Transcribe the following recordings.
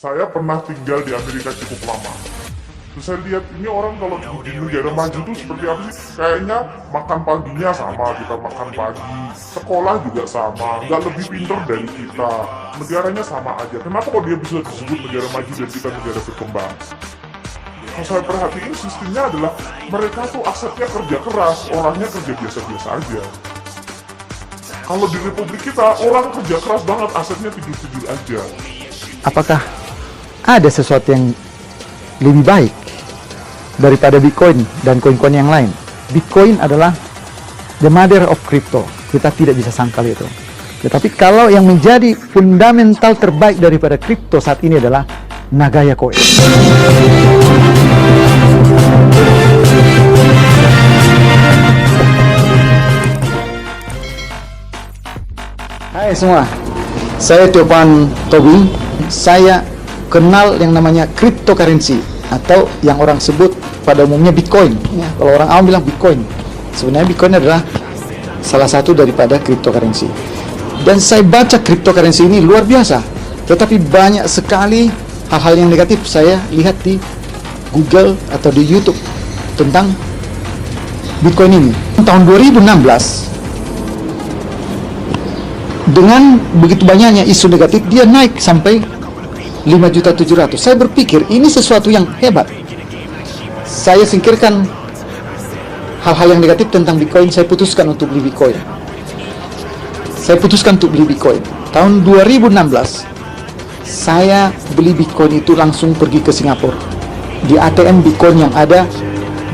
Saya pernah tinggal di Amerika cukup lama. Terus saya lihat ini orang kalau di negara maju itu seperti apa sih? Kayaknya makan paginya sama, kita makan pagi. Sekolah juga sama, nggak lebih pintar dari kita. Negaranya sama aja. Kenapa kok dia bisa disebut negara maju dan kita negara berkembang? Kalau saya perhatiin sistemnya adalah mereka tuh asetnya kerja keras, orangnya kerja biasa-biasa aja. Kalau di Republik kita, orang kerja keras banget, asetnya tidur-tidur aja. Apakah ada sesuatu yang lebih baik daripada Bitcoin dan koin-koin yang lain? Bitcoin adalah the mother of crypto. Kita tidak bisa sangkal itu. Tetapi kalau yang menjadi fundamental terbaik daripada crypto saat ini adalah Nagaya Coin. Hai semua, saya Tiopan Tobi. Saya kenal yang namanya cryptocurrency atau yang orang sebut pada umumnya Bitcoin. Ya, kalau orang awam bilang Bitcoin. Sebenarnya Bitcoin adalah salah satu daripada cryptocurrency. Dan saya baca cryptocurrency ini luar biasa. Tetapi banyak sekali hal-hal yang negatif saya lihat di Google atau di YouTube tentang Bitcoin ini. Tahun 2016 dengan begitu banyaknya isu negatif, dia naik sampai 5.700.000. Saya berpikir ini sesuatu yang hebat. Saya singkirkan hal-hal yang negatif tentang Bitcoin. Saya putuskan untuk beli Bitcoin. Tahun 2016 saya beli Bitcoin itu langsung pergi ke Singapura di ATM Bitcoin yang ada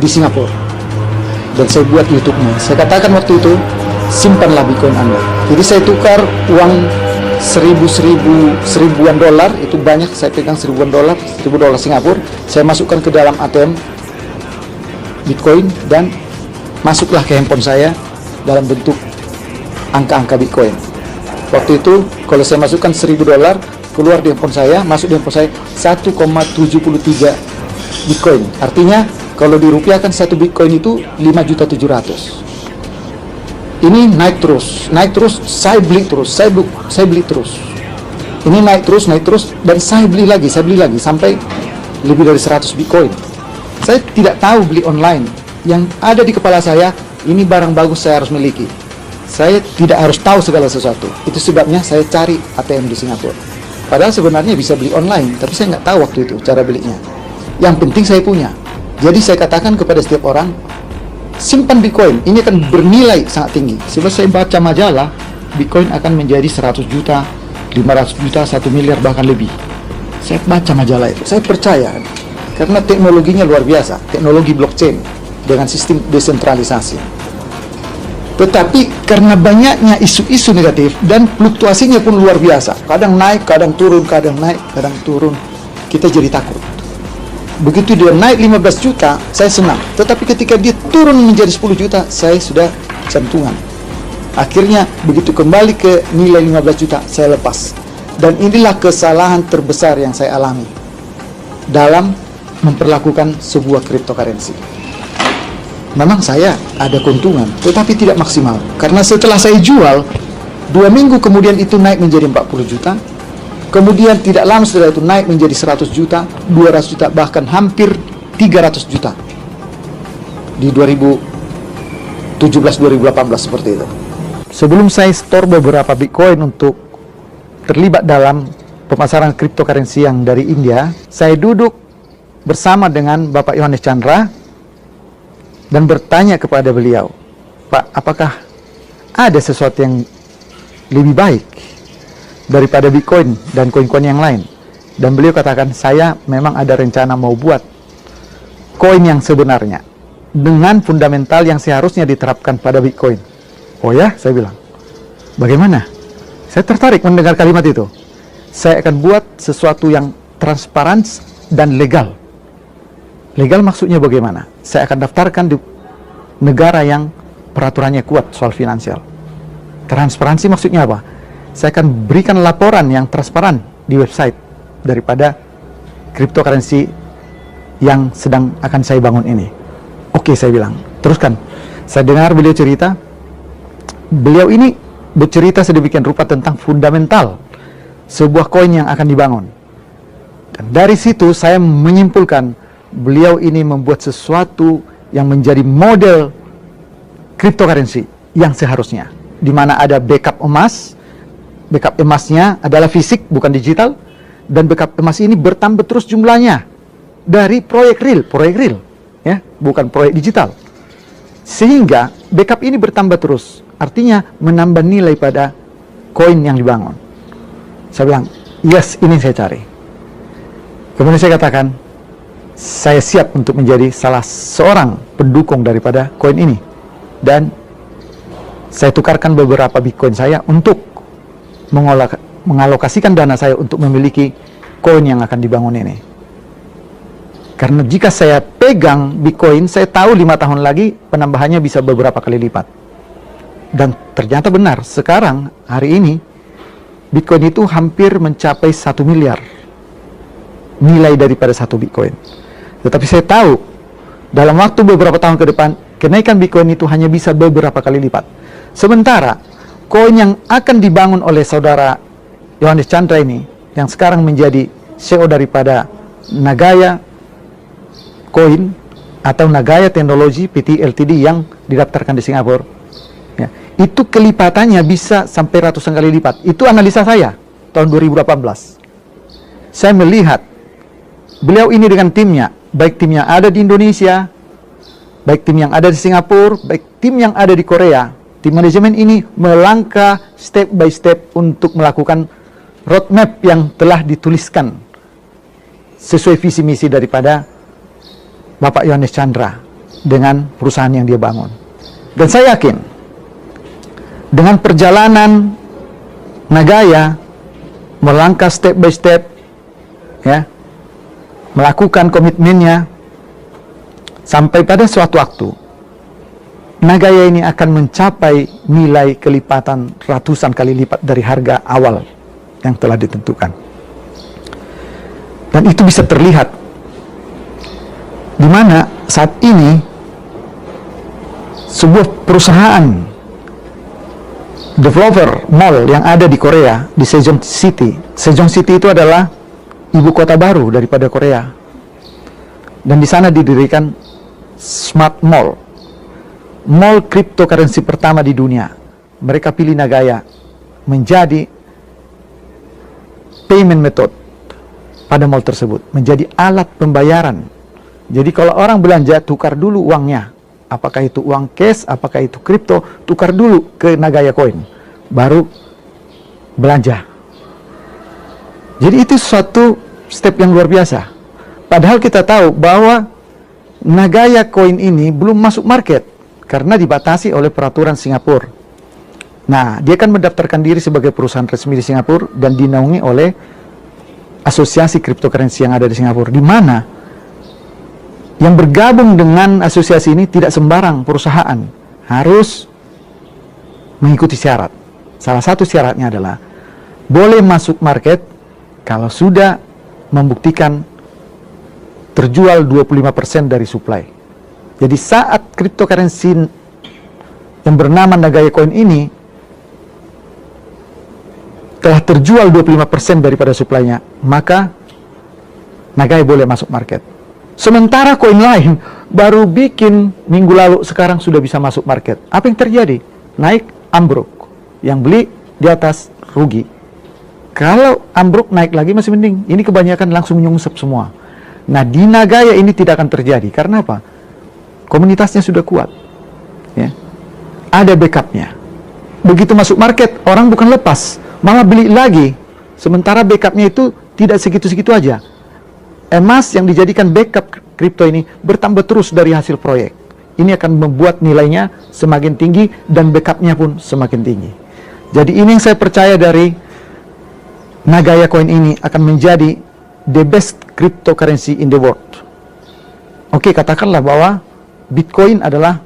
di Singapura, dan saya buat YouTube-nya. Saya katakan waktu itu, simpanlah Bitcoin Anda. Jadi saya tukar uang seribuan dolar, itu banyak, saya pegang $1.000 Singapura, saya masukkan ke dalam ATM Bitcoin dan masuklah ke handphone saya dalam bentuk angka-angka Bitcoin. Waktu itu kalau saya masukkan $1.000 keluar di handphone saya, masuk di handphone saya 1,73 Bitcoin. Artinya kalau dirupiahkan satu Bitcoin itu 5.700.000. Ini naik terus, saya beli terus. Ini naik terus, dan saya beli lagi sampai lebih dari 100 Bitcoin. Saya tidak tahu beli online. Yang ada di kepala saya, ini barang bagus saya harus miliki. Saya tidak harus tahu segala sesuatu. Itu sebabnya saya cari ATM di Singapura. Padahal sebenarnya bisa beli online, tapi saya nggak tahu waktu itu cara belinya. Yang penting saya punya. Jadi saya katakan kepada setiap orang, simpan Bitcoin, ini akan bernilai sangat tinggi. Sebab saya baca majalah, Bitcoin akan menjadi 100 juta, 500 juta, 1 miliar, bahkan lebih. Saya baca majalah itu, saya percaya. Karena teknologinya luar biasa, teknologi blockchain dengan sistem desentralisasi. Tetapi karena banyaknya isu-isu negatif dan fluktuasinya pun luar biasa. Kadang naik, kadang turun, kita jadi takut. Begitu dia naik 15 juta, saya senang. Tetapi ketika dia turun menjadi 10 juta, saya sudah jantungan. Akhirnya, begitu kembali ke nilai 15 juta, saya lepas. Dan inilah kesalahan terbesar yang saya alami dalam memperlakukan sebuah cryptocurrency. Memang saya ada keuntungan, tetapi tidak maksimal. Karena setelah saya jual, 2 minggu kemudian itu naik menjadi 40 juta. Kemudian tidak lama setelah itu naik menjadi 100 juta, 200 juta, bahkan hampir 300 juta di 2017-2018 seperti itu. Sebelum saya store beberapa Bitcoin untuk terlibat dalam pemasaran cryptocurrency yang dari India, saya duduk bersama dengan Bapak Yohanes Chandra dan bertanya kepada beliau, Pak, apakah ada sesuatu yang lebih baik daripada Bitcoin dan koin-koin yang lain? Dan beliau katakan, saya memang ada rencana mau buat koin yang sebenarnya dengan fundamental yang seharusnya diterapkan pada Bitcoin. Oh ya, saya bilang, bagaimana? Saya tertarik mendengar kalimat itu. Saya akan buat sesuatu yang transparan dan legal. Legal maksudnya bagaimana? Saya akan daftarkan di negara yang peraturannya kuat soal finansial. Transparansi maksudnya apa? Saya akan berikan laporan yang transparan di website daripada cryptocurrency yang sedang akan saya bangun ini. Oke, saya bilang, teruskan. Saya dengar beliau cerita. Beliau ini bercerita sedemikian rupa tentang fundamental sebuah koin yang akan dibangun. Dan dari situ saya menyimpulkan beliau ini membuat sesuatu yang menjadi model cryptocurrency yang seharusnya, di mana ada backup emas. Backup emasnya adalah fisik, bukan digital, dan backup emas ini bertambah terus jumlahnya dari proyek real, ya, bukan proyek digital. Sehingga backup ini bertambah terus, artinya menambah nilai pada koin yang dibangun. Saya bilang, yes, ini saya cari. Kemudian saya katakan, saya siap untuk menjadi salah seorang pendukung daripada koin ini. Dan saya tukarkan beberapa Bitcoin saya untuk mengalokasikan dana saya untuk memiliki koin yang akan dibangun ini. Karena jika saya pegang Bitcoin, saya tahu 5 tahun lagi penambahannya bisa beberapa kali lipat. Dan ternyata benar, sekarang, hari ini, Bitcoin itu hampir mencapai 1 miliar nilai daripada 1 Bitcoin. Tetapi saya tahu, dalam waktu beberapa tahun ke depan, kenaikan Bitcoin itu hanya bisa beberapa kali lipat. Sementara, koin yang akan dibangun oleh saudara Yohanes Chandra ini, yang sekarang menjadi CEO daripada Nagaya Coin atau Nagaya Teknologi PT Ltd yang didaftarkan di Singapura, ya, itu kelipatannya bisa sampai ratusan kali lipat. Itu analisa saya tahun 2018. Saya melihat beliau ini dengan timnya, baik tim yang ada di Indonesia, baik tim yang ada di Singapura, baik tim yang ada di Korea. Tim manajemen ini melangkah step by step untuk melakukan roadmap yang telah dituliskan sesuai visi misi daripada Bapak Yohanes Chandra dengan perusahaan yang dia bangun. Dan saya yakin dengan perjalanan Nagaya melangkah step by step, ya, melakukan komitmennya, sampai pada suatu waktu Nagaya ini akan mencapai nilai kelipatan ratusan kali lipat dari harga awal yang telah ditentukan. Dan itu bisa terlihat di mana saat ini sebuah perusahaan developer mall yang ada di Korea, di Sejong City. Sejong City itu adalah ibu kota baru daripada Korea. Dan di sana didirikan Smart Mall. Mall cryptocurrency pertama di dunia. Mereka pilih Nagaya menjadi payment method pada mall tersebut, menjadi alat pembayaran. Jadi kalau orang belanja, tukar dulu uangnya. Apakah itu uang cash, apakah itu kripto, tukar dulu ke Nagaya Coin, baru belanja. Jadi itu suatu step yang luar biasa. Padahal kita tahu bahwa Nagaya Coin ini belum masuk market karena dibatasi oleh peraturan Singapura. Nah, dia kan mendaftarkan diri sebagai perusahaan resmi di Singapura dan dinaungi oleh asosiasi cryptocurrency yang ada di Singapura, di mana yang bergabung dengan asosiasi ini tidak sembarang perusahaan, harus mengikuti syarat. Salah satu syaratnya adalah boleh masuk market kalau sudah membuktikan terjual 25% dari supply. Jadi saat cryptocurrency yang bernama Nagaya Coin ini telah terjual 25% daripada suplainya, maka Nagaya boleh masuk market. Sementara koin lain baru bikin minggu lalu, sekarang sudah bisa masuk market. Apa yang terjadi? Naik, ambruk. Yang beli di atas rugi. Kalau ambruk naik lagi masih mending. Ini kebanyakan langsung nyungsep semua. Nah, di Nagaya ini tidak akan terjadi. Karena apa? Komunitasnya sudah kuat, ya. Ada backupnya. Begitu masuk market, orang bukan lepas, malah beli lagi. Sementara backupnya itu tidak segitu-segitu aja. Emas yang dijadikan backup kripto ini bertambah terus dari hasil proyek. Ini akan membuat nilainya semakin tinggi dan backupnya pun semakin tinggi. Jadi ini yang saya percaya dari Nagaya Coin ini akan menjadi the best cryptocurrency in the world. Oke, katakanlah bahwa Bitcoin adalah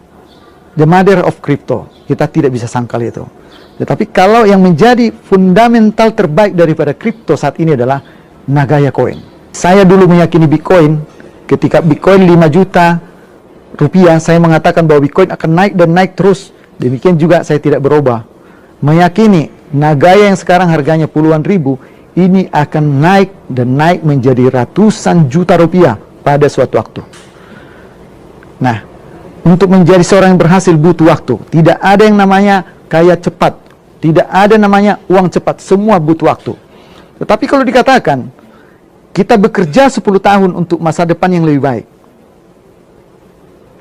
the mother of crypto. Kita tidak bisa sangkal itu. Tetapi kalau yang menjadi fundamental terbaik daripada kripto saat ini adalah Nagaya Coin. Saya dulu meyakini Bitcoin, ketika Bitcoin 5 juta rupiah, saya mengatakan bahwa Bitcoin akan naik dan naik terus. Demikian juga saya tidak berubah. Meyakini Nagaya yang sekarang harganya puluhan ribu, ini akan naik dan naik menjadi ratusan juta rupiah pada suatu waktu. Nah, untuk menjadi seorang yang berhasil butuh waktu. Tidak ada yang namanya kaya cepat. Tidak ada namanya uang cepat. Semua butuh waktu. Tetapi kalau dikatakan, kita bekerja 10 tahun untuk masa depan yang lebih baik.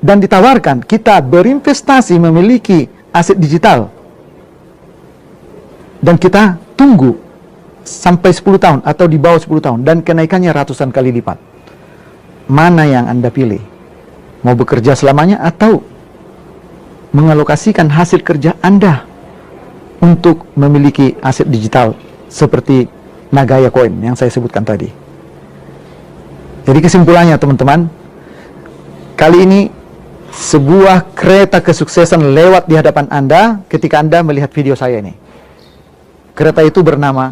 Dan ditawarkan, kita berinvestasi memiliki aset digital. Dan kita tunggu sampai 10 tahun atau di bawah 10 tahun. Dan kenaikannya ratusan kali lipat. Mana yang Anda pilih? Mau bekerja selamanya atau mengalokasikan hasil kerja Anda untuk memiliki aset digital seperti Nagaya Coin yang saya sebutkan tadi. Jadi kesimpulannya teman-teman, kali ini sebuah kereta kesuksesan lewat di hadapan Anda ketika Anda melihat video saya ini. Kereta itu bernama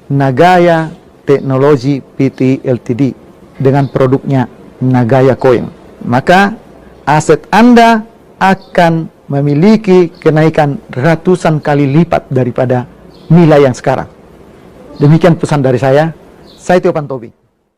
Nagaya Technology PT Ltd dengan produknya Nagaya Coin. Maka aset Anda akan memiliki kenaikan ratusan kali lipat daripada nilai yang sekarang. Demikian pesan dari saya Tio Pantobi.